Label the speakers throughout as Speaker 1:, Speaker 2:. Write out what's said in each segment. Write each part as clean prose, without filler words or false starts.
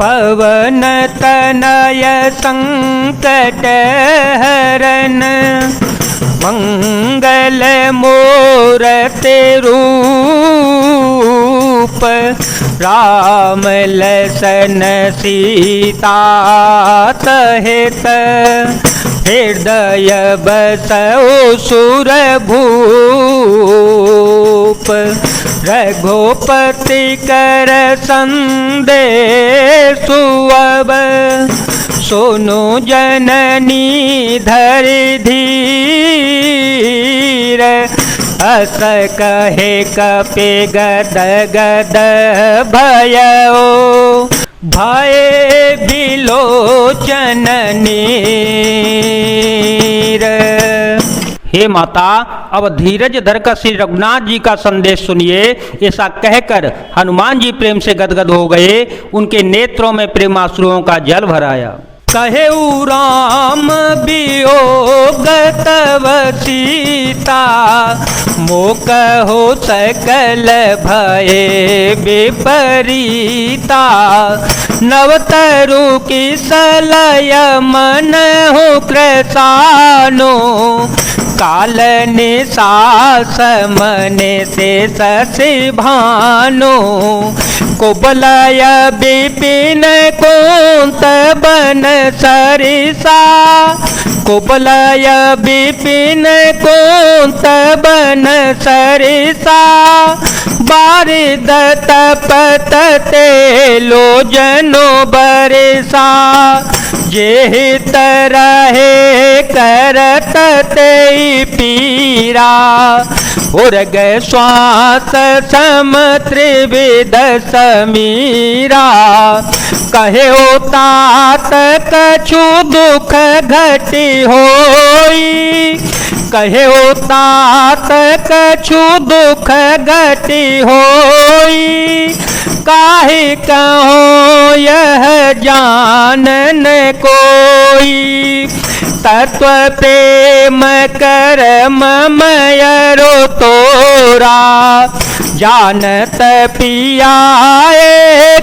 Speaker 1: पवन तनय संकट हरन मंगल मूरति रूप राम लसन सीता सहित हृदय बसौ सुर भूप रघुपति कर संदेशु अब सुनु जननी धरि धीर अस कहे कपि गद गद भयो भय बिलोचन नीर। हे माता, अब धीरज धरकर श्री रघुनाथ जी का संदेश सुनिए। ऐसा कहकर हनुमान जी प्रेम से गदगद हो गए। उनके नेत्रों में प्रेमाश्रुओं का जल भर आया। कहे राम वियोग तव सीता मोक हो सकल भये विपरीता नवतरु की सलय मन हो कृसानो काल निशास मने से शशि भानो कुबलय विपिन कुंत बन सरिसा कुबलय विपिन कुंत बन सरिसा बारिद तपत तेलो जनो बरिसा जेहित रहे करत ते पीरा उर्ग श्वास सम त्रिविध समीरा कहे तात कछु दुख घटी होई कहे तात कछु दुख घटी होई काहे कहो यह जानन कोई तत्व प्रेम कर ममयरो तोरा जानत पियाए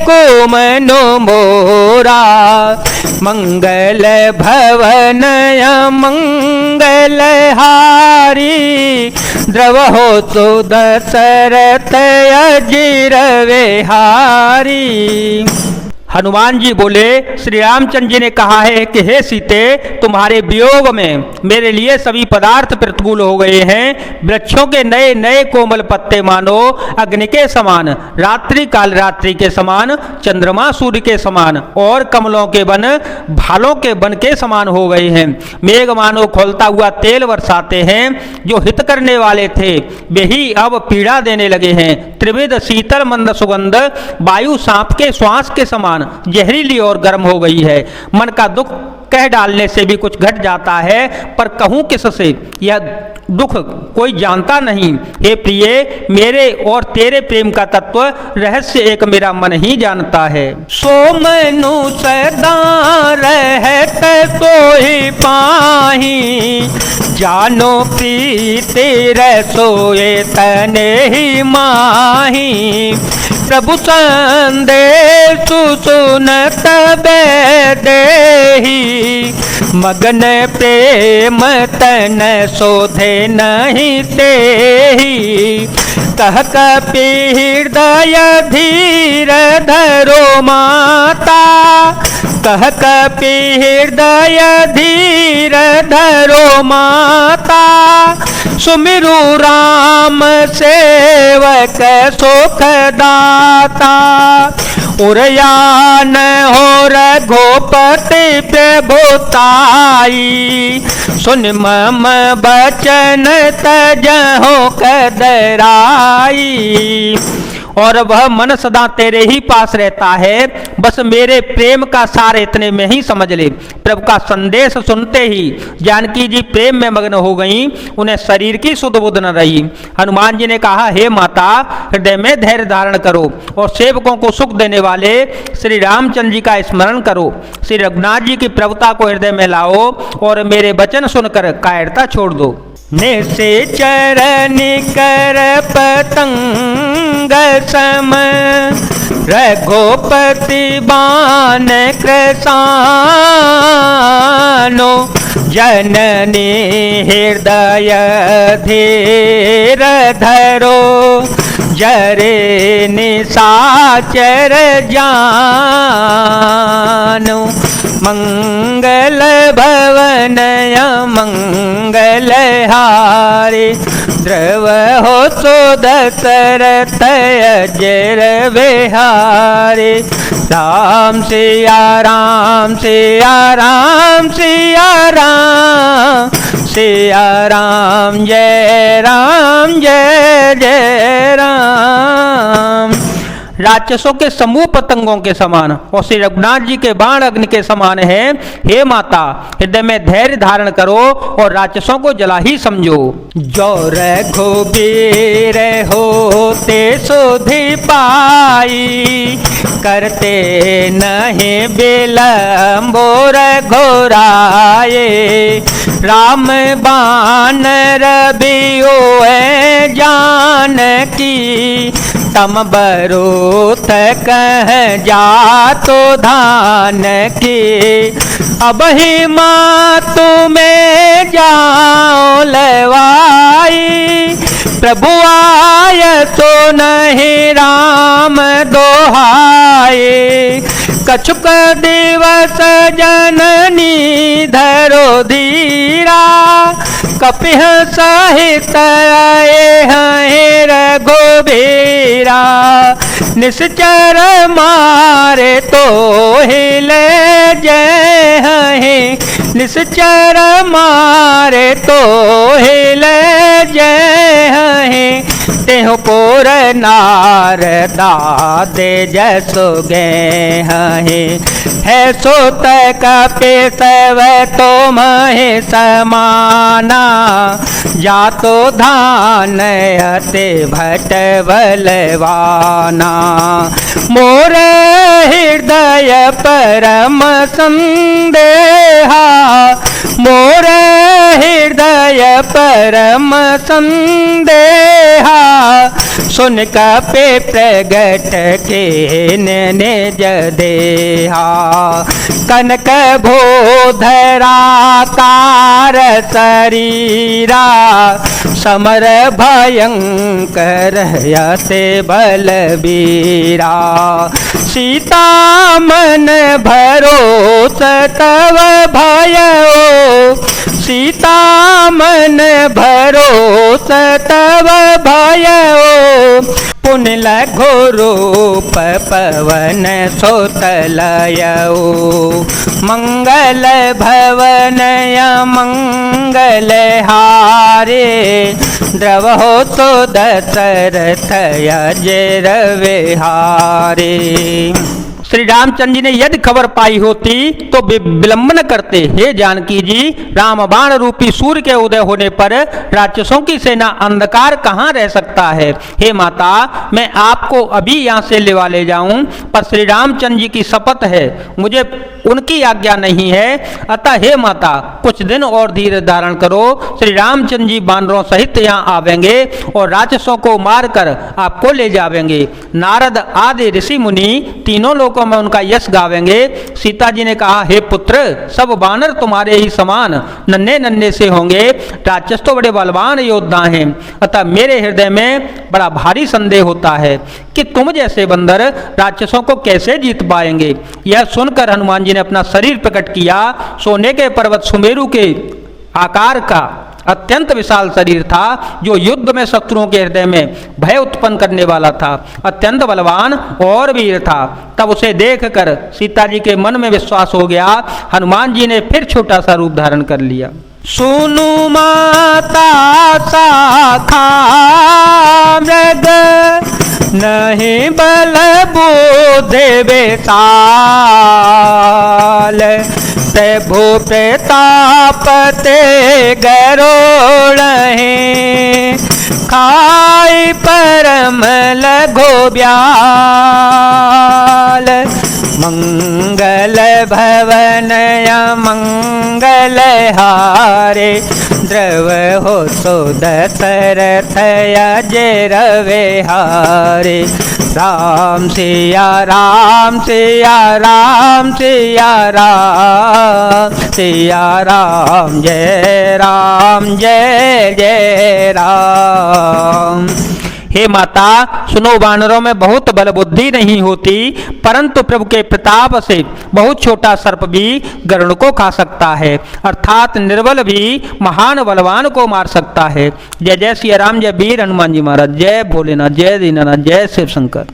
Speaker 1: को मनो मोरा मंगल भवन मंगल हारी द्रव हो तो दशरथ अजिर विहारी। हनुमान जी बोले, श्री रामचंद्र जी ने कहा है कि हे सीते, तुम्हारे वियोग में मेरे लिए सभी पदार्थ प्रतिकूल हो गए हैं। वृक्षों के नए नए कोमल पत्ते मानो अग्नि के समान, रात्रि काल रात्रि के समान, चंद्रमा सूर्य के समान और कमलों के वन भालों के वन के समान हो गए हैं। मेघ मानो खोलता हुआ तेल बरसाते हैं। जो हित करने वाले थे वे ही अब पीड़ा देने लगे हैं। त्रिविध शीतल मंद सुगंध वायु सांप के श्वास के समान जहरीली और गर्म हो गई है। मन का दुख कह डालने से भी कुछ घट जाता है, पर कहूं किससे, यह दुख कोई जानता नहीं। हे प्रिय, मेरे और तेरे प्रेम का तत्व रहस्य एक मेरा मन ही जानता है। सो मनु सदा रहत सोई पाही जानो प्रीति रसोए तने ही माही प्रभु संदेश सुनत देही मगन प्रेम तन शोधे नहीं तेही कह कपि हृदय धीर धरो माता कह कपि हृदय धीर धरो माता सुमिरु राम सेवक सुख दाता उरयान हो रघुपति प्रभुताई सुन मम बचन तजहो कदराई। और वह मन सदा तेरे ही पास रहता है, बस मेरे प्रेम का सार इतने में ही समझ ले। प्रभु का संदेश सुनते ही जानकी जी प्रेम में मग्न हो गईं, उन्हें शरीर की सुध बुध न रही। हनुमान जी ने कहा, हे माता, हृदय में धैर्य धारण करो और सेवकों को सुख देने वाले श्री रामचंद्र जी का स्मरण करो। श्री रघुनाथ जी की प्रभुता को हृदय में लाओ और मेरे वचन सुनकर कायरता छोड़ दो। निश्चर निकर पतंग सम रघुपति बान कृसानो, जननी हृदय धीर धरो, जरे निशाचर जानो। मंगल भवन मंगल हारे, द्रव हो सो दशरथ अजर विहारे। राम सिया राम सिया राम सिया राम, सिया राम जय जय राम। राक्षसों के समूह पतंगों के समान और श्री रघुनाथ जी के बाण अग्नि के समान है। हे माता, हृदय में धैर्य धारण करो और राक्षसों को जला ही समझो। जो रघुबीर होते सुधि पाई, करते नहीं विलंबो रघुराए। राम बानर बियो जानकी, तम बरूथ कह जातो धान की। अब ही माँ तुम्हें जाओ लवाई, प्रभु आय तो नहीं राम दोहाए। कछुक दिवस जननी धरो धीरा, कपिह सहित आए हैं रघुबीरा। निश्चर मारे तो हिले जय हैं, निश्चर मारे तो हिले जय हैं। तेह पोर नार दादे जसो गे हैं, है सोत कपे सव तो महे समाना। जातो धान अते भट बलवाना, मोर हृदय परम संदेहा। मोर हृदय परम संदेहा, सुन कपे प्रगट के निज देहा। कनक भूधराकार शरीरा, समर भयंकर यते बलबीरा। सीता मन भरोस तव भयो, सीता मन भरोस तव भयो। पुन लघु रूप पवन सोतलयो, मंगल भवन मंगल हारे। द्रव हो तो दशरथ अजर विहारे। श्री रामचंद्र जी ने यदि खबर पाई होती तो विलंब न करते। हे जानकी जी, राम बाण रूपी सूर्य के उदय होने पर राक्षसों की सेना अंधकार कहाँ रह सकता है। हे माता, मैं आपको अभी यहाँ से लेवा ले जाऊं, पर श्री रामचंद्र जी की शपथ है, मुझे उनकी आज्ञा नहीं है। अतः हे माता, कुछ दिन और धीरज धारण करो। श्री रामचंद्र जी बानरों सहित यहाँ आवेंगे और राक्षसों को मारकर आपको ले जावेंगे। नारद आदि ऋषि मुनि तीनों लोगों में उनका यश गावेंगे। सीता जी ने कहा, हे पुत्र, सब बानर तुम्हारे ही समान नन्हे नन्हे से होंगे। राक्षस तो बड़े बलवान योद्धा हैं, अतः मेरे हृदय में बड़ा भारी संदेह होता है कि तुम जैसे बंदर राक्षसों को कैसे जीत पाएंगे। यह सुनकर हनुमान जी ने अपना शरीर प्रकट किया। सोने के पर्वत सुमेरु के आकार का अत्यंत विशाल शरीर था, जो युद्ध में शत्रुओं के हृदय में भय उत्पन्न करने वाला था। अत्यंत बलवान और वीर था। तब उसे देखकर सीता जी के मन में विश्वास हो गया। हनुमान जी ने फिर छोटा सा रूप धारण कर लिया। सुनु माता शाखा मृग, नहीं बल बुद्धि बेताल। प्रभु प्रताप ते गरुड़ हैं, खाई परम लघु ब्याल। मंगल भवन मंगल हारे, द्रव हो तो दशरथ अजय रवे हारे। राम सिया राम सिया राम सिया राम सिया राम जय जय राम। हे माता, सुनो, वानरों में बहुत बल बुद्धि नहीं होती, परंतु प्रभु के प्रताप से बहुत छोटा सर्प भी गरुड़ को खा सकता है, अर्थात निर्बल भी महान बलवान को मार सकता है। जय जय श्री राम, जय वीर हनुमान जी महाराज, जय भोलेनाथ, जय दीनानाथ, जय शिव शंकर।